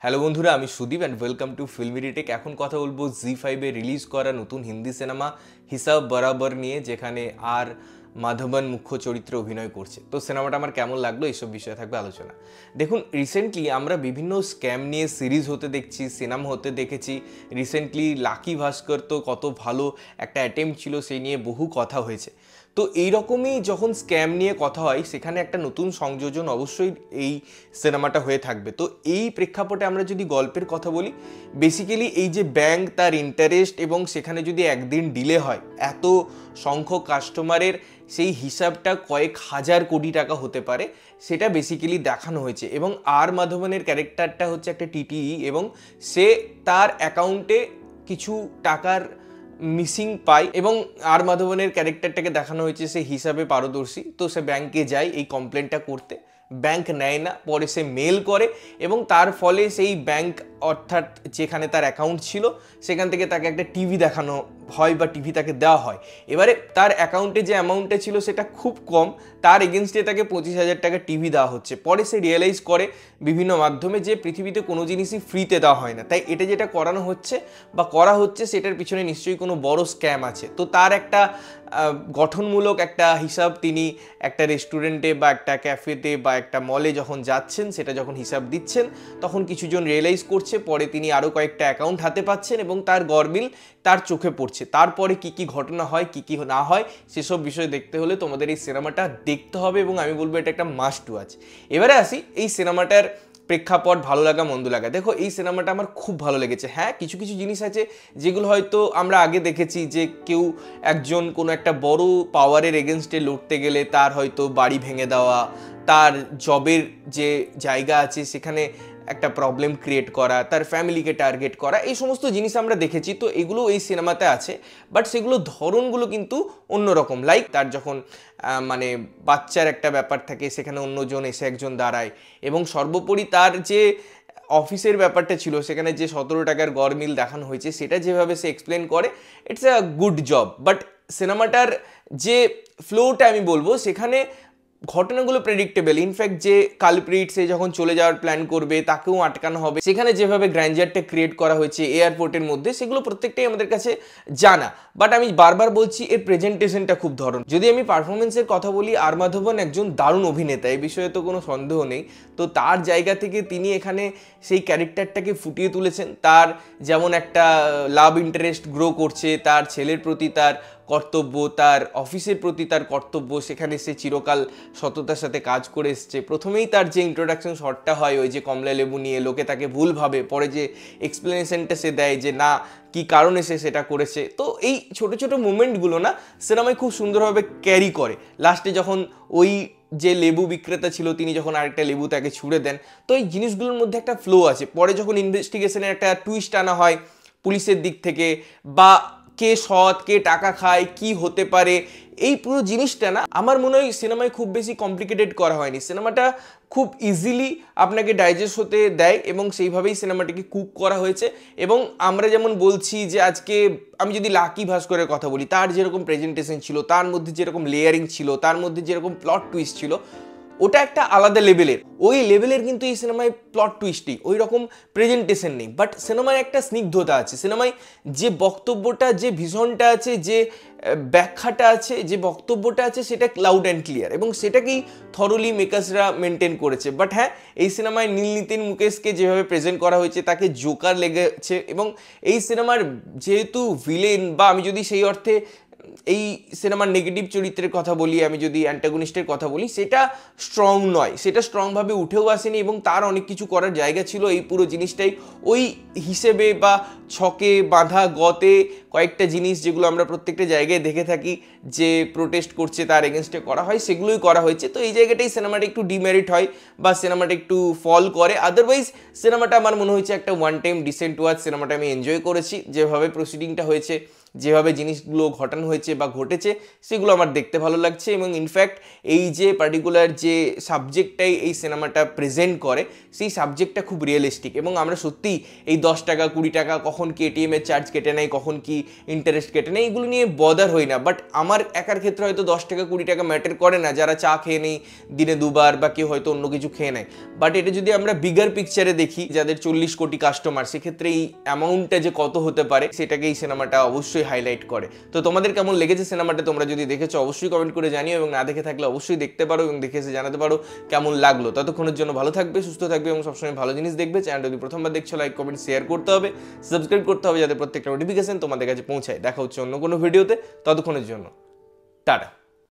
Hello বন্ধুরা, আমি Sudip and welcome to Filmi Retake. এখন কথা বলবো জি5-এ রিলিজ করা নতুন হিন্দি সিনেমা হিসাব বরাবর নিয়ে, যেখানে আর মাধবন মুখ্য চরিত্রে অভিনয় করছে। তো সিনেমাটা আমার কেমন লাগলো এইসব বিষয়ে থাকবে আলোচনা। দেখুন, রিসেন্টলি আমরা বিভিন্ন স্ক্যাম নিয়ে সিরিজ হতে দেখছি, সিনেমা হতে দেখেছি। রিসেন্টলি লাকি ভাস্কর তো কত ভালো একটা অ্যাটেম্প্ট ছিল, সেই নিয়ে বহু কথা হয়েছে। তো এইরকমই যখন স্ক্যাম নিয়ে কথা হয়, সেখানে একটা নতুন সংযোজন অবশ্যই এই সিনেমাটা হয়ে থাকবে। তো এই প্রেক্ষাপটে আমরা যদি গল্পের কথা বলি, বেসিক্যালি এই যে ব্যাংক, তার ইন্টারেস্ট এবং সেখানে যদি একদিন ডিলে হয়, এত সংখ্যক কাস্টমারের সেই হিসাবটা কয়েক হাজার কোটি টাকা হতে পারে, সেটা বেসিক্যালি দেখানো হয়েছে। এবং আর মাধবনের ক্যারেক্টারটা হচ্ছে একটা টিটিই, এবং সে তার অ্যাকাউন্টে কিছু টাকার মিসিং পায়, এবং আর মাধবনের ক্যারেক্টারটাকে দেখানো হয়েছে সে হিসাবে পারদর্শী। তো সে ব্যাংকে যায় এই কমপ্লেনটা করতে, ব্যাংক নেয় না, পরে সে মেল করে এবং তার ফলে সেই ব্যাংক, অর্থাৎ যেখানে তার অ্যাকাউন্ট ছিল, সেখান থেকে তাকে একটা টিভি দেখানো হয় বা টিভি তাকে দেওয়া হয়। এবারে তার অ্যাকাউন্টে যে অ্যামাউন্টটা ছিল সেটা খুব কম, তার এগেনস্টে তাকে 25,000 টাকা টিভি দেওয়া হচ্ছে। পরে সে রিয়েলাইজ করে বিভিন্ন মাধ্যমে যে পৃথিবীতে কোনো জিনিসই ফ্রিতে দেওয়া হয় না, তাই এটা যেটা করানো হচ্ছে বা করা হচ্ছে সেটার পিছনে নিশ্চয়ই কোনো বড় স্ক্যাম আছে। তো তার একটা গঠনমূলক একটা হিসাব তিনি একটা রেস্টুরেন্টে বা একটা ক্যাফেতে বা একটা মলে যখন যাচ্ছেন, সেটা যখন হিসাব দিচ্ছেন, তখন কিছুজন রিয়েলাইজ করছে। পরে তিনি আরও কয়েকটা অ্যাকাউন্ট হাতে পাচ্ছেন এবং তার গরমিল তার চোখে পড়ছে। তারপরে কি কি ঘটনা হয়, কি কি না হয়, সেসব বিষয় দেখতে হলে তোমাদের এই সিনেমাটা দেখতে হবে, এবং আমি বলবো এটা একটা মাস্ট ওয়াচ। এবারে আসি এই সিনেমাটার প্রেক্ষাপট, ভালো লাগা মন্দ লাগা। দেখো, এই সিনেমাটা আমার খুব ভালো লেগেছে। হ্যাঁ, কিছু কিছু জিনিস আছে যেগুলো হয়তো আমরা আগে দেখেছি, যে কেউ একজন কোনো একটা বড় পাওয়ারের এগেনস্টে লড়তে গেলে তার হয়তো বাড়ি ভেঙে দেওয়া, তার জবের যে জায়গা আছে সেখানে একটা প্রবলেম ক্রিয়েট করা, তার ফ্যামিলিকে টার্গেট করা, এই সমস্ত জিনিস আমরা দেখেছি। তো এগুলো এই সিনেমাতে আছে, বাট সেগুলো ধরনগুলো কিন্তু অন্যরকম। লাইক তার যখন মানে বাচ্চার একটা ব্যাপার থাকে, সেখানে অন্যজন এসে একজন দাঁড়ায়, এবং সর্বোপরি তার যে অফিসের ব্যাপারটা ছিল, সেখানে যে 17 টাকার গরমিল দেখানো হয়েছে, সেটা যেভাবে সে এক্সপ্লেন করে, it's a good job. But সিনেমাটার যে ফ্লোটা আমি বলবো, সেখানে ঘটনাগুলো প্রেডিক্টেবল। ইনফ্যাক্ট যে কালপ্রিট, সে যখন চলে যাওয়ার প্ল্যান করবে, তাকেও আটকানো হবে, সেখানে যেভাবে গ্র্যান্ডারটা ক্রিয়েট করা হয়েছে এয়ারপোর্টের মধ্যে, সেগুলো প্রত্যেকটাই আমাদের কাছে জানা। বাট আমি বারবার বলছি, এর প্রেজেন্টেশনটা খুব ধরন। যদি আমি পারফরমেন্সের কথা বলি, আর মাধবন একজন দারুণ অভিনেতা, এই বিষয়ে তো কোনো সন্দেহ নেই। তো তার জায়গা থেকে তিনি এখানে সেই ক্যারেক্টারটাকে ফুটিয়ে তুলেছেন। তার যেমন একটা লাভ ইন্টারেস্ট গ্রো করছে, তার ছেলের প্রতি তার কর্তব্য, তার অফিসের প্রতি তার কর্তব্য, সেখানে সে চিরকাল সততার সাথে কাজ করে এসছে। প্রথমেই তার যে ইন্ট্রোডাকশন শটটা হয়, ওই যে কমলা লেবু নিয়ে লোকে তাকে ভুল ভাবে, পরে যে এক্সপ্লেনেশনটা সে দেয় যে না, কি কারণে সে সেটা করেছে। তো এই ছোট ছোট মুভমেন্টগুলো না সিনেমায় খুব সুন্দরভাবে ক্যারি করে। লাস্টে যখন ওই যে লেবু বিক্রেতা ছিল, তিনি যখন আরেকটা লেবু তাকে ছুঁড়ে দেন, তো এই জিনিসগুলোর মধ্যে একটা ফ্লো আছে। পরে যখন ইনভেস্টিগেশনের একটা টুইস্ট আনা হয় পুলিশের দিক থেকে, বা কে সৎ, কে টাকা খায়, কি হতে পারে, এই পুরো জিনিসটা না আমার মনে হয় সিনেমায় খুব বেশি কমপ্লিকেটেড করা হয়নি। সিনেমাটা খুব ইজিলি আপনাকে ডাইজেস্ট হতে দেয়, এবং সেইভাবেই সিনেমাটিকে কুক করা হয়েছে। এবং আমরা যেমন বলছি যে আজকে আমি যদি লাকি ভাস্করের কথা বলি, তার যেরকম প্রেজেন্টেশন ছিল, তার মধ্যে যেরকম লেয়ারিং ছিল, তার মধ্যে যেরকম প্লট টুইস্ট ছিল, ওটা একটা আলাদা লেভেলের। ওই লেভেলের কিন্তু এই সিনেমায় প্লট টুইস্টই, ওই রকম প্রেজেন্টেশন নেই। বাট সিনেমায় একটা স্নিগ্ধতা আছে, সিনেমায় যে বক্তব্যটা, যে ভিশনটা আছে, যে ব্যাখ্যাটা আছে, যে বক্তব্যটা আছে, সেটা ক্লাউড অ্যান্ড ক্লিয়ার, এবং সেটাকেই থরলি মেকার্সরা মেনটেন করেছে। বাট হ্যাঁ, এই সিনেমায় নীল নিতিন মুকেশকে যেভাবে প্রেজেন্ট করা হয়েছে, তাকে জোকার লেগেছে। এবং এই সিনেমার যেহেতু ভিলেন, বা আমি যদি সেই অর্থে এই সিনেমার নেগেটিভ চরিত্রের কথা বলি, আমি যদি অ্যান্টাগনিস্টের কথা বলি, সেটা স্ট্রং নয়, সেটা স্ট্রংভাবে উঠেও আসেনি, এবং তার অনেক কিছু করার জায়গা ছিল। এই পুরো জিনিসটাই ওই হিসেবে বা ছকে বাঁধা গতে কয়েকটা জিনিস, যেগুলো আমরা প্রত্যেকটা জায়গায় দেখে থাকি যে প্রোটেস্ট করছে, তার এগেনস্টে করা হয়, সেগুলোই করা হয়েছে। তো এই জায়গাটাই সিনেমাটা একটু ডিমেরিট হয়, বা সিনেমাটা একটু ফল করে। আদারওয়াইজ সিনেমাটা আমার মনে হয়েছে একটা ওয়ান টাইম ডিসেন্ট ওয়াচ। সিনেমাটা আমি এনজয় করেছি, যেভাবে প্রসিডিংটা হয়েছে যেভাবে জিনিসগুলো ঘটানো হয়েছে বা ঘটেছে সেগুলো আমার দেখতে ভালো লাগছে। এবং ইনফ্যাক্ট এই যে পার্টিকুলার যে সাবজেক্টটাই এই সিনেমাটা প্রেজেন্ট করে সেই সাবজেক্টটা খুব রিয়েলিস্টিক, এবং আমরা সত্যিই এই 10 টাকা 20 টাকা কখন কি এটিএমের চার্জ কেটে নেয়, কখন কি ইন্টারেস্ট কেটে নেয়, এইগুলো নিয়ে বদার হই না। বাট আমার একার ক্ষেত্রে হয়তো 10 টাকা 20 টাকা ম্যাটার করে না, যারা চা খেয়ে নেই দিনে দুবার বা কেউ হয়তো অন্য কিছু খেয়ে নেয়। বাট এটা যদি আমরা বিগার পিকচারে দেখি, যাদের 40 কোটি কাস্টমার, সেক্ষেত্রে এই অ্যামাউন্টটা যে কত হতে পারে সেটাকে এই সিনেমাটা অবশ্যই হাইলাইট করে। তো তোমাদের কেমন লেগেছে সিনেমাটা, তোমরা যদি দেখেছো অবশ্যই কমেন্ট করে জানিও, এবং না দেখে থাকলে অবশ্যই দেখতে পারো এবং দেখে এসে জানাতে পারো কেমন লাগলো। ততক্ষণের জন্য ভালো থাকবে, সুস্থ থাকবে এবং সবসময় ভালো জিনিস দেখবে। চ্যানেলটা যদি প্রথমবার দেখছো লাইক কমেন্ট শেয়ার করতে হবে, সাবস্ক্রাইব করতে হবে, যাতে প্রত্যেকটা নোটিফিকেশন তোমাদের কাছে পৌঁছায়। দেখা হচ্ছে অন্য কোনো ভিডিওতে, ততক্ষণের জন্য টাটা।